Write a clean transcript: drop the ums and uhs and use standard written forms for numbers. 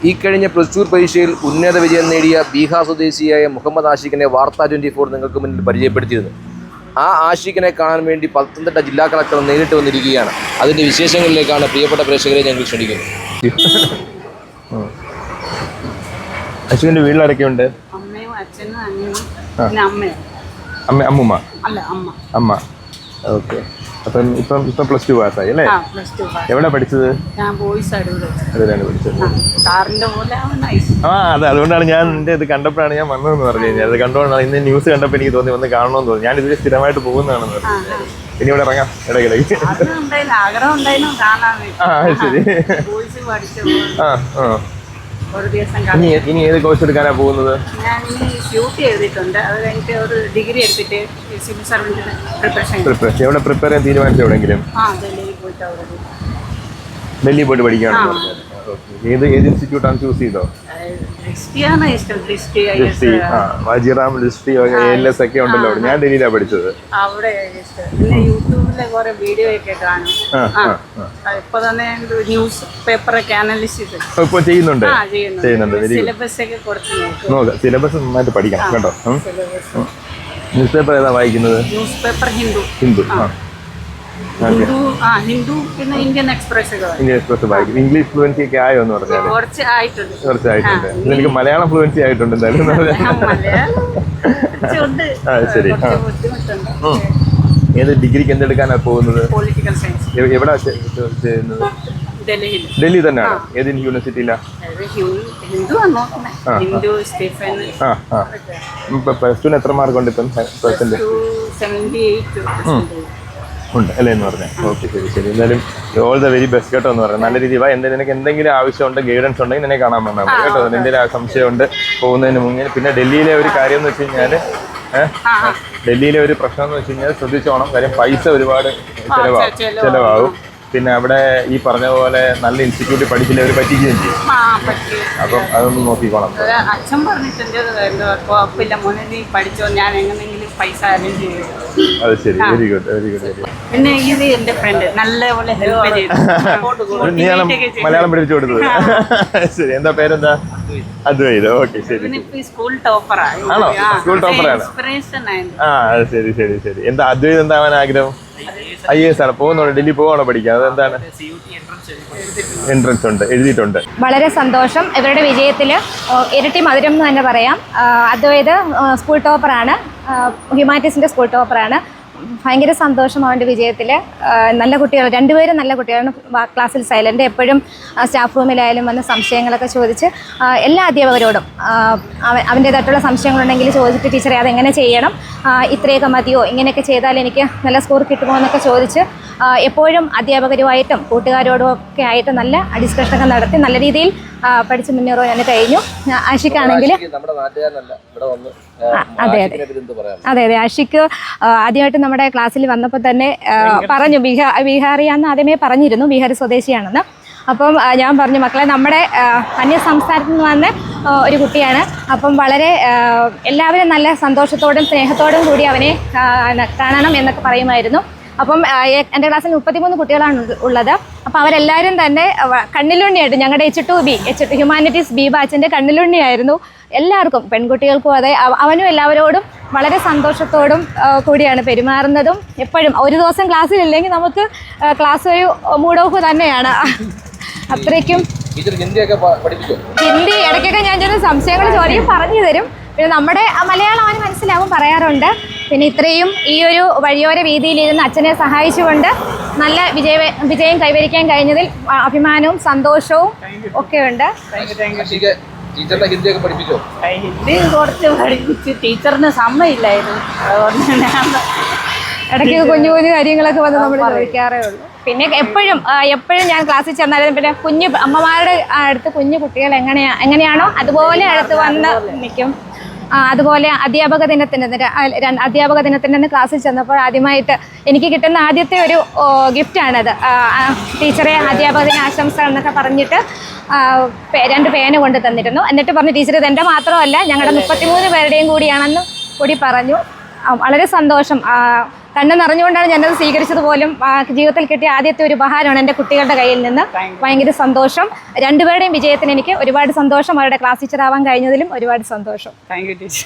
ഈ കഴിഞ്ഞ പ്ലസ് 2 പരീക്ഷയിൽ ഉന്നത വിജയം നേടിയ ബീഹാർ സ്വദേശിയായ മുഹമ്മദ് ആഷിഖിനെ വാർത്ത 24 നിങ്ങൾക്ക് മുന്നിൽ പരിചയപ്പെടുത്തിയിരുന്നു. ആ ആഷിഖിനെ കാണാൻ വേണ്ടി പത്തനംതിട്ട ജില്ലാ കളക്ടർ നേരിട്ട് വന്നിരിക്കുകയാണ്. അതിൻ്റെ വിശേഷങ്ങളിലേക്കാണ് പ്രിയപ്പെട്ട പ്രേക്ഷകരെ ഞങ്ങൾ ക്ഷണിക്കുന്നത്. അശ്വിൻ്റെ വീട്ടിലാരൊക്കെയുണ്ട്? അമ്മയും അച്ഛനും അനിയനും പിന്നെ അമ്മൂമ്മ അല്ല അമ്മ. ഓക്കെ. അപ്പം ഇപ്പം പ്ലസ് 2 പാസ്സായി അല്ലേ? എവിടെ പഠിച്ചത്? ഞാൻ ബോയ്സ് അതിലാണ് പഠിച്ചത്. അതെ, അതുകൊണ്ടാണ് ഞാൻ എൻ്റെ ഇത് കണ്ടപ്പോഴാണ് ഞാൻ വന്നതെന്ന് പറഞ്ഞു കഴിഞ്ഞാൽ. അത് കണ്ടുകൊണ്ടാണ് ഇന്ന് ന്യൂസ് കണ്ടപ്പോൾ എനിക്ക് തോന്നി ഒന്ന് കാണണമെന്ന് തോന്നി. ഞാൻ ഇതിൽ സ്ഥിരമായിട്ട് പോകുന്നതാണെന്ന് പറഞ്ഞു. ഇനി ഇവിടെ ഇറങ്ങാം ഇടയ്ക്കിടയ്ക്ക്. ശരി. ഇനി ഏത് കോഴ്സ് എടുക്കാനാ പോകുന്നത്? ഞാൻ ഷൂട്ട് ചെയ്തിട്ടുണ്ട്. അത് കഴിഞ്ഞിട്ട് ഒരു ഡിഗ്രി എടുത്തിട്ട് സിവിൽ സർവീസിന് പ്രിപ്പറേഷൻ. എവിടെ പ്രിപ്പയർ ചെയ്യാൻ തീരുമാനിച്ചു? എവിടെയെങ്കിലും ഡൽഹി പോയിട്ട് പഠിക്കുകയാണെന്ന് പറഞ്ഞത്. ഏത് ഇൻസ്റ്റിറ്റ്യൂട്ടാണ് ചൂസ് ചെയ്തോ? വാജിറാം ലിസ്റ്റി ALS ഒക്കെ ഉണ്ടല്ലോ. ഞാൻ ഡൽഹിയിലാണ് പഠിച്ചത്. അവിടെ യൂട്യൂബിലെ കുറെ വീഡിയോ ഒക്കെ കാണും. ഇപ്പൊ തന്നെ ന്യൂസ് പേപ്പറൊക്കെ അനലിസ്റ്റ് ഇപ്പൊ ചെയ്യുന്നുണ്ട്. സിലബസ് ഒക്കെ കുറച്ച് നോക്കാം. സിലബസ് നന്നായിട്ട് പഠിക്കണം കേട്ടോ. ന്യൂസ് പേപ്പർ ഏതാ വായിക്കുന്നത്? News paper Hindu. പിന്നെ ഇന്ത്യൻ എക്സ്പ്രസ് വായിക്കും. ഇംഗ്ലീഷ് ഫ്ലുവൻസി ഒക്കെ ആയോ എന്ന് പറഞ്ഞാൽ? കുറച്ചായിട്ടുണ്ട്. എനിക്ക് മലയാളം ഫ്ലുവൻസി ആയിട്ടുണ്ട് എന്തായാലും. ശരി. ഏത് ഡിഗ്രിക്ക് എന്തെടുക്കാനാ പോകുന്നത്? Political science. എവിടെ ചെയ്യുന്നത്? ഡൽഹി തന്നെയാണ്. ഏത് യൂണിവേഴ്സിറ്റിയിലാണ്? പ്ലസ് 2 എത്ര മാർക്ക് ഉണ്ട് ഇപ്പം? ഉണ്ട് അല്ലേ എന്ന് പറഞ്ഞാൽ. ഓക്കെ, ശരി. എന്തായാലും ഓൾ ദ വെരി ബെസ്റ്റ് കേട്ടോ എന്ന് പറയാം. നല്ല രീതിയിൽ നിനക്ക് എന്തെങ്കിലും ആവശ്യമുണ്ട്, ഗൈഡൻസ് ഉണ്ടെങ്കിൽ നിന്നെ കാണാൻ വന്നാൽ മതി കേട്ടോ. എന്തെങ്കിലും സംശയമുണ്ട് പോകുന്നതിന് മുന്നേ. പിന്നെ ഡൽഹിയിലെ ഒരു കാര്യം എന്ന് വെച്ച് കഴിഞ്ഞാൽ ഡൽഹിയിലെ ഒരു പ്രശ്നം എന്ന് വെച്ച് കഴിഞ്ഞാൽ ശ്രദ്ധിച്ചോണം. കാര്യം പൈസ ഒരുപാട് ചിലവാകും. പിന്നെ അവിടെ ഈ പറഞ്ഞ പോലെ നല്ല ഇൻസ്റ്റിറ്റ്യൂട്ടിൽ പഠിച്ചില്ല അവർ പറ്റിക്കുകയും ചെയ്യും. അപ്പം അതൊന്നും നോക്കിക്കോണം. അച്ഛൻ പറഞ്ഞിട്ടുണ്ട് പഠിച്ചോ, ഞാൻ എങ്ങനെയെങ്കിലും പൈസ അറേഞ്ച് ചെയ്തു. അത് ശരി. Very good. പിന്നെ ഇത് എന്റെ ഫ്രണ്ട് നല്ലപോലെ ഹെൽപ്പ് ചെയ്തു. മലയാളം പഠിപ്പിച്ചു കൊടുത്തത്. ശരി. എന്താ പേരെന്താ? അദ്വൈത്. ഓക്കെ, ശരി. സ്കൂൾ ടോപ്പറാണ്. ആണോ? സ്കൂൾ ടോപ്പറാണ്. ശരി. എന്താ അദ്വൈത് എന്താവാൻ ആഗ്രഹം? IAS ആണ്. പോകുന്നുണ്ട്. ഡൽഹി പോവാണോ പഠിക്കാൻ? അതെന്താണ്? എൻട്രൻസ് ഉണ്ട്, എഴുതിയിട്ടുണ്ട്. വളരെ സന്തോഷം. ഇവരുടെ വിജയത്തിൽ ഇരട്ടി മധുരം എന്ന് തന്നെ പറയാം. അദ്വൈത് സ്കൂൾ ടോപ്പറാണ്, ഹ്യൂമാനിറ്റീസിൻ്റെ സ്കൂൾ ടോപ്പറാണ്. ഭയങ്കര സന്തോഷം അവൻ്റെ വിജയത്തിൽ. നല്ല കുട്ടികൾ, രണ്ടുപേരും നല്ല കുട്ടികളാണ്. ക്ലാസ്സിൽ സൈലൻ്റ്, എപ്പോഴും സ്റ്റാഫ് റൂമിലായാലും വന്ന് സംശയങ്ങളൊക്കെ ചോദിച്ച് എല്ലാ അധ്യാപകരോടും അവൻ്റേതായിട്ടുള്ള സംശയങ്ങളുണ്ടെങ്കിൽ ചോദിച്ചിട്ട് ടീച്ചറെ അതെങ്ങനെ ചെയ്യണം, ഇത്രയൊക്കെ മതിയോ, ഇങ്ങനെയൊക്കെ ചെയ്താൽ എനിക്ക് നല്ല സ്കോർ കിട്ടുമോ എന്നൊക്കെ ചോദിച്ച് എപ്പോഴും അധ്യാപകരുമായിട്ടും കൂട്ടുകാരോടും ഒക്കെ ആയിട്ട് നല്ല ഡിസ്കഷനൊക്കെ നടത്തി നല്ല രീതിയിൽ പഠിച്ച് മുന്നേറുവാൻ കഴിഞ്ഞു. ആഷിഖാണെങ്കിൽ അതെ. ആഷിഖ് ആദ്യമായിട്ട് നമ്മുടെ ക്ലാസ്സിൽ വന്നപ്പോൾ തന്നെ പറഞ്ഞു, ബീഹാറിയാന്ന് ആദ്യമേ പറഞ്ഞിരുന്നു, ബീഹാർ സ്വദേശിയാണെന്ന്. അപ്പം ഞാൻ പറഞ്ഞു, മക്കളെ നമ്മുടെ അന്യ സംസ്ഥാനത്ത് നിന്ന് വന്ന ഒരു കുട്ടിയാണ്. അപ്പം വളരെ എല്ലാവരും നല്ല സന്തോഷത്തോടും സ്നേഹത്തോടും കൂടി അവനെ കാണണം എന്നൊക്കെ പറയുമായിരുന്നു. അപ്പം എൻ്റെ ക്ലാസ്സിൽ 33 കുട്ടികളാണ് ഉള്ളത്. അപ്പോൾ അവരെല്ലാവരും തന്നെ കണ്ണിലുണ്ണിയായിട്ട്, ഞങ്ങളുടെ H2B ഹ്യൂമാനിറ്റീസ് B ബാച്ചിൻ്റെ കണ്ണിലുണ്ണിയായിരുന്നു. എല്ലാവർക്കും, പെൺകുട്ടികൾക്കും അതെ. അവനും എല്ലാവരോടും വളരെ സന്തോഷത്തോടും കൂടിയാണ് പെരുമാറുന്നതും. എപ്പോഴും ഒരു ദിവസം ക്ലാസ്സിലില്ലെങ്കിൽ നമുക്ക് ക്ലാസ് ഒരു മൂഡ് ഓഫ് തന്നെയാണ്. അത്രയ്ക്കും ഹിന്ദി ഇടയ്ക്കൊക്കെ ഞാൻ ചെന്ന് സംശയങ്ങൾ ചോദിക്കും, പറഞ്ഞു തരും. പിന്നെ നമ്മുടെ മലയാളം അവന് മനസ്സിലാവും, പറയാറുണ്ട്. പിന്നെ ഇത്രയും ഈ ഒരു വഴിയോര വീതിയിലിരുന്ന് അച്ഛനെ സഹായിച്ചുകൊണ്ട് നല്ല വിജയം കൈവരിക്കാൻ കഴിഞ്ഞതിൽ അഭിമാനവും സന്തോഷവും ഒക്കെ ഉണ്ട്. ഹിന്ദി കുറച്ച് പഠിപ്പിച്ച് ടീച്ചറിന് സമ്മതമില്ലായിരുന്നു. ഇടയ്ക്ക് കുഞ്ഞു കാര്യങ്ങളൊക്കെ വന്ന് നമ്മൾ ചോദിക്കാറേ ഉള്ളൂ. പിന്നെ എപ്പോഴും ഞാൻ ക്ലാസ്സിൽ ചെന്നാലും പിന്നെ കുഞ്ഞു അമ്മമാരുടെ അടുത്ത് കുഞ്ഞു കുട്ടികൾ എങ്ങനെയാണോ അതുപോലെ അടുത്ത് വന്ന് നിൽക്കും. അതുപോലെ അധ്യാപക ദിനത്തിന് ക്ലാസ്സിൽ ചെന്നപ്പോൾ ആദ്യമായിട്ട് എനിക്ക് കിട്ടുന്ന ആദ്യത്തെ ഒരു ഗിഫ്റ്റാണത്. ടീച്ചറെ അധ്യാപക ദിന ആശംസകൾ എന്നൊക്കെ പറഞ്ഞിട്ട് 2 പേന കൊണ്ട് തന്നിരുന്നു. എന്നിട്ട് പറഞ്ഞു, ടീച്ചർ ഇതെൻ്റെ മാത്രമല്ല ഞങ്ങളുടെ 33 പേരുടെയും കൂടിയാണെന്നും കൂടി പറഞ്ഞു. വളരെ സന്തോഷം. കണ്ണ് നിറഞ്ഞുകൊണ്ടാണ് ഞാനത് സ്വീകരിച്ചത് പോലും. ജീവിതത്തിൽ കിട്ടിയ ആദ്യത്തെ ഒരു ഉപഹാരമാണ് എൻ്റെ കുട്ടികളുടെ കയ്യിൽ നിന്ന്. ഭയങ്കര സന്തോഷം. രണ്ടുപേരുടെയും വിജയത്തിന് എനിക്ക് ഒരുപാട് സന്തോഷം. അവരുടെ ക്ലാസ് ടീച്ചർ ആവാൻ കഴിഞ്ഞതിലും ഒരുപാട് സന്തോഷം. Thank you teacher.